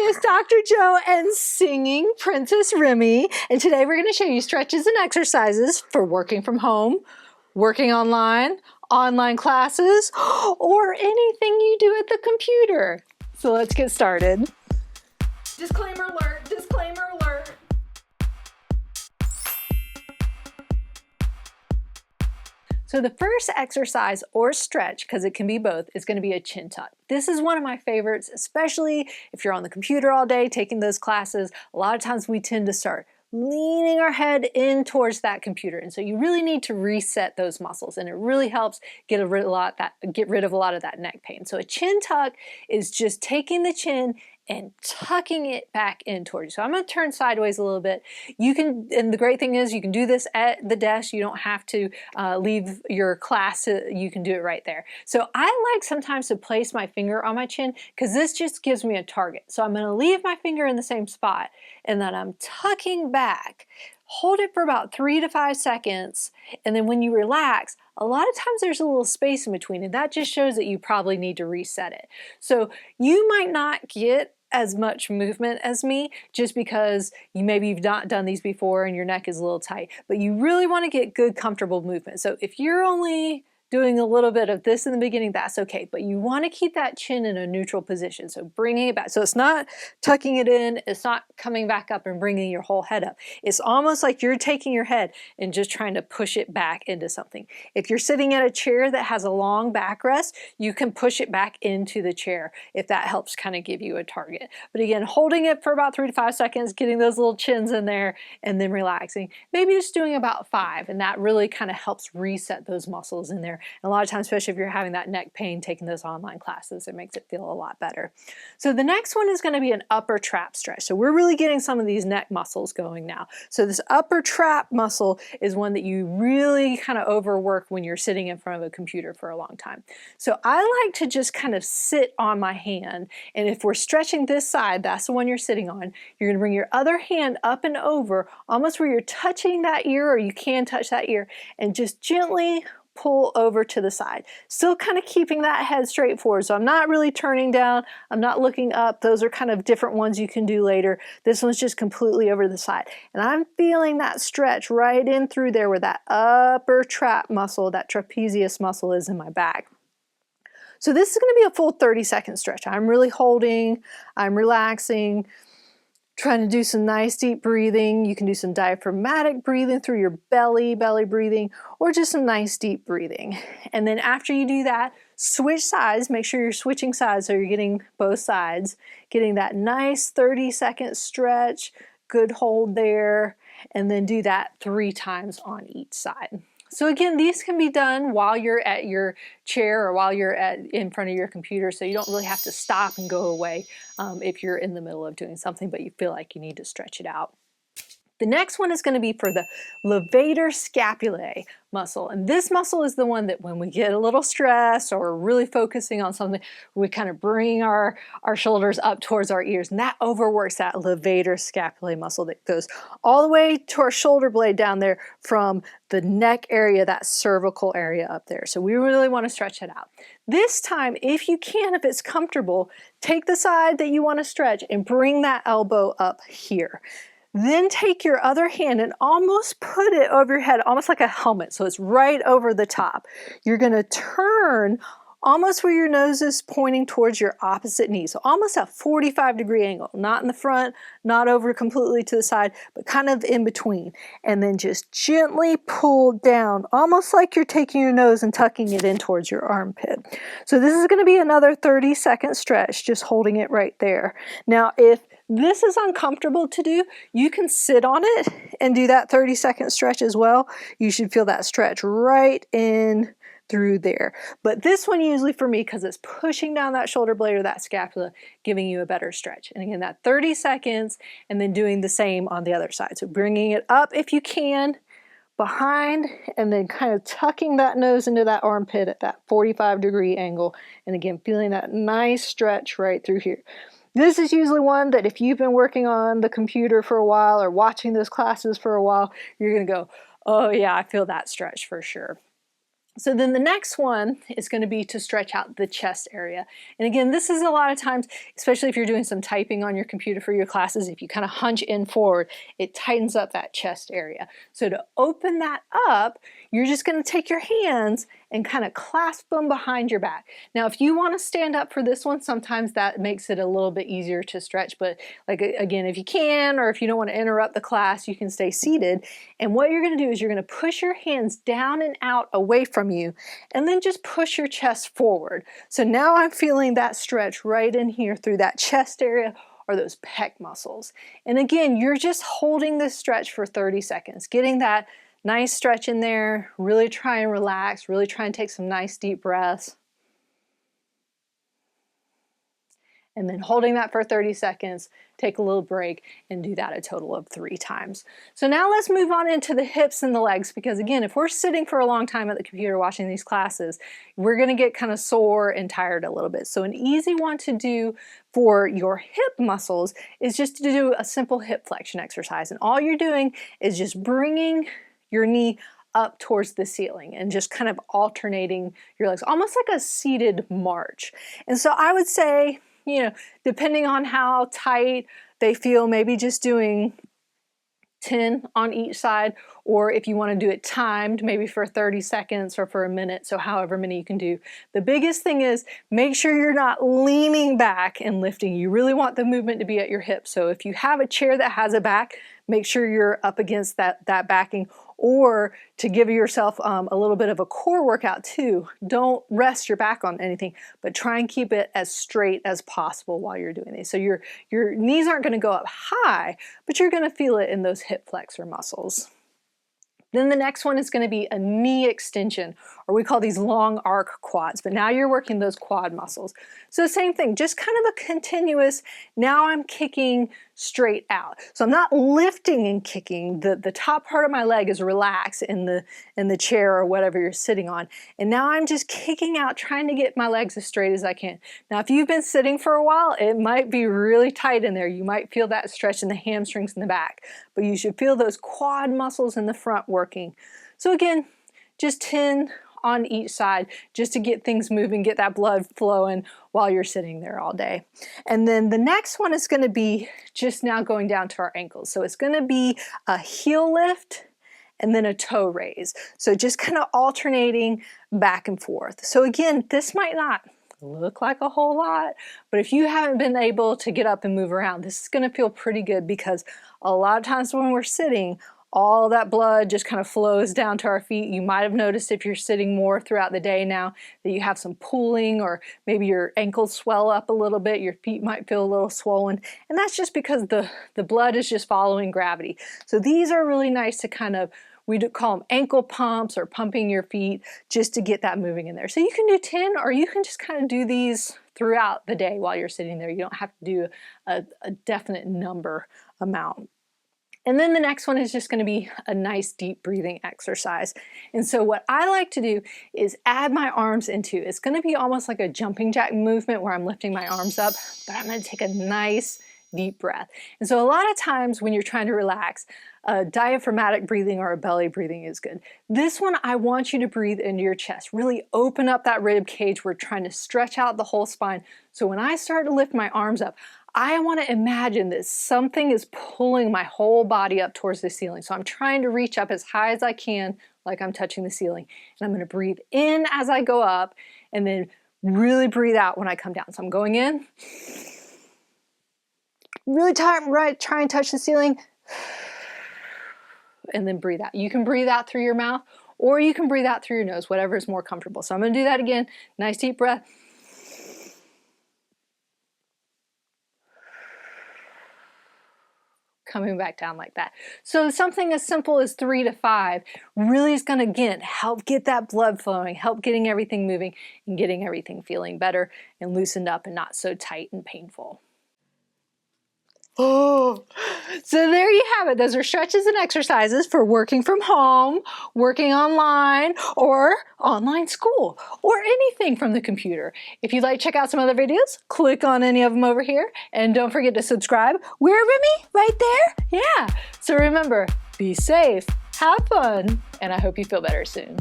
Ask Dr. Joe and singing Princess Remy. And today we're going to show you stretches and exercises for working from home, working online, online classes, or anything you do at the computer. So let's get started. Disclaimer alert, disclaimer alert. So the first exercise or stretch, because it can be both, is going to be a chin tuck. This is one of my favorites, especially if you're on the computer all day taking those classes. A lot of times we tend to start leaning our head in towards that computer, and so you really need to reset those muscles, and it really helps get rid of a lot of that neck pain. So a chin tuck is just taking the chin and tucking it back in towards you. So I'm going to turn sideways a little bit. You can, and the great thing is you can do this at the desk. You don't have to leave your class. You can do it right there. So I like sometimes to place my finger on my chin because this just gives me a target. So I'm going to leave my finger in the same spot and then I'm tucking back. Hold it for about 3 to 5 seconds, and then when you relax, a lot of times there's a little space in between, and that just shows that you probably need to reset it. So you might not get as much movement as me just because you've not done these before and your neck is a little tight, but you really want to get good comfortable movement. So if you're only doing a little bit of this in the beginning, that's okay, but you want to keep that chin in a neutral position. So bringing it back. So it's not tucking it in, it's not coming back up and bringing your whole head up. It's almost like you're taking your head and just trying to push it back into something. If you're sitting at a chair that has a long backrest, you can push it back into the chair if that helps kind of give you a target. But again, holding it for about 3 to 5 seconds, getting those little chins in there, and then relaxing. Maybe just doing about 5, and that really kind of helps reset those muscles in there. And a lot of times, especially if you're having that neck pain taking those online classes, it makes it feel a lot better. So the next one is going to be an upper trap stretch. So we're really getting some of these neck muscles going now. So this upper trap muscle is one that you really kind of overwork when you're sitting in front of a computer for a long time. So I like to just kind of sit on my hand, and if we're stretching this side, that's the one you're sitting on, you're going to bring your other hand up and over, almost where you're touching that ear, or you can touch that ear, and just gently pull over to the side. Still kind of keeping that head straight forward. So I'm not really turning down, I'm not looking up. Those are kind of different ones you can do later. This one's just completely over the side. And I'm feeling that stretch right in through there where that upper trap muscle, that trapezius muscle is in my back. So this is going to be a full 30-second stretch. I'm really holding, I'm relaxing, trying to do some nice deep breathing. You can do some diaphragmatic breathing through your belly breathing, or just some nice deep breathing. And then after you do that, switch sides. Make sure you're switching sides so you're getting both sides, getting that nice 30-second stretch, good hold there, and then do that 3 times on each side. So again, these can be done while you're at your chair or while you're in front of your computer, so you don't really have to stop and go away if you're in the middle of doing something but you feel like you need to stretch it out. The next one is going to be for the Levator scapulae muscle. And this muscle is the one that when we get a little stressed or we're really focusing on something, we kind of bring our shoulders up towards our ears. And that overworks that Levator scapulae muscle that goes all the way to our shoulder blade down there from the neck area, that cervical area up there. So we really want to stretch it out. This time, if you can, if it's comfortable, take the side that you want to stretch and bring that elbow up here. Then take your other hand and almost put it over your head, almost like a helmet, so it's right over the top. You're going to turn almost where your nose is pointing towards your opposite knee, so almost a 45-degree angle, not in the front, not over completely to the side, but kind of in between. And then just gently pull down, almost like you're taking your nose and tucking it in towards your armpit. So this is going to be another 30-second stretch, just holding it right there. Now, if this is uncomfortable to do, you can sit on it and do that 30-second stretch as well. You should feel that stretch right in through there. But this one usually for me, because it's pushing down that shoulder blade or that scapula, giving you a better stretch. And again, that 30 seconds and then doing the same on the other side. So bringing it up if you can, behind, and then kind of tucking that nose into that armpit at that 45-degree angle. And again, feeling that nice stretch right through here. This is usually one that if you've been working on the computer for a while or watching those classes for a while, you're going to go, oh yeah, I feel that stretch for sure. So then the next one is going to be to stretch out the chest area. And again, this is a lot of times, especially if you're doing some typing on your computer for your classes, if you kind of hunch in forward, it tightens up that chest area. So to open that up, you're just going to take your hands and kind of clasp them behind your back. Now, if you want to stand up for this one, sometimes that makes it a little bit easier to stretch. But like, again, if you can, or if you don't want to interrupt the class, you can stay seated. And what you're going to do is you're going to push your hands down and out away from you, and then just push your chest forward. So now I'm feeling that stretch right in here through that chest area or those pec muscles. And again, you're just holding this stretch for 30 seconds, getting that nice stretch in there, really try and relax, really try and take some nice deep breaths. And then holding that for 30 seconds, take a little break and do that a total of 3 times. So now let's move on into the hips and the legs, because again, if we're sitting for a long time at the computer watching these classes, we're gonna get kind of sore and tired a little bit. So an easy one to do for your hip muscles is just to do a simple hip flexion exercise. And all you're doing is just bringing your knee up towards the ceiling and just kind of alternating your legs, almost like a seated march. And so I would say, you know, depending on how tight they feel, maybe just doing 10 on each side, or if you want to do it timed, maybe for 30 seconds or for a minute, so however many you can do. The biggest thing is make sure you're not leaning back and lifting. You really want the movement to be at your hips. So if you have a chair that has a back, make sure you're up against that backing, or to give yourself a little bit of a core workout too. Don't rest your back on anything, but try and keep it as straight as possible while you're doing these. So your knees aren't going to go up high, but you're going to feel it in those hip flexor muscles. Then the next one is going to be a knee extension, or we call these long arc quads, but now you're working those quad muscles. So same thing, just kind of a continuous, now I'm kicking straight out. So I'm not lifting and kicking, the top part of my leg is relaxed in the chair or whatever you're sitting on. And now I'm just kicking out, trying to get my legs as straight as I can. Now if you've been sitting for a while, it might be really tight in there. You might feel that stretch in the hamstrings in the back, but you should feel those quad muscles in the front working. So again, just 10 on each side, just to get things moving, get that blood flowing while you're sitting there all day. And then the next one is going to be just now going down to our ankles. So it's going to be a heel lift and then a toe raise. So just kind of alternating back and forth. So again, this might not look like a whole lot, but if you haven't been able to get up and move around, this is going to feel pretty good, because a lot of times when we're sitting, all that blood just kind of flows down to our feet. You might have noticed if you're sitting more throughout the day now that you have some pooling, or maybe your ankles swell up a little bit, your feet might feel a little swollen, and that's just because the blood is just following gravity. So these are really nice to kind of, we call them ankle pumps, or pumping your feet, just to get that moving in there. So you can do 10, or you can just kind of do these throughout the day while you're sitting there. You don't have to do a definite number amount. And then the next one is just going to be a nice deep breathing exercise. And so what I like to do is add my arms into, it's going to be almost like a jumping jack movement where I'm lifting my arms up, but I'm going to take a nice deep breath. And so a lot of times when you're trying to relax, diaphragmatic breathing or a belly breathing is good. This one, I want you to breathe into your chest. Really open up that rib cage. We're trying to stretch out the whole spine. So when I start to lift my arms up, I want to imagine that something is pulling my whole body up towards the ceiling. So I'm trying to reach up as high as I can, like I'm touching the ceiling. And I'm going to breathe in as I go up, and then really breathe out when I come down. So I'm going in, really try and touch the ceiling, and then breathe out. You can breathe out through your mouth, or you can breathe out through your nose, whatever is more comfortable. So I'm going to do that again. Nice deep breath. Coming back down like that. So something as simple as 3 to 5 really is going to, again, help get that blood flowing, help getting everything moving, and getting everything feeling better and loosened up and not so tight and painful. Oh, so there you have it. Those are stretches and exercises for working from home, working online, or online school, or anything from the computer. If you'd like to check out some other videos, click on any of them over here, and don't forget to subscribe. Where, Remy? Right there? Yeah. So remember, be safe, have fun, and I hope you feel better soon.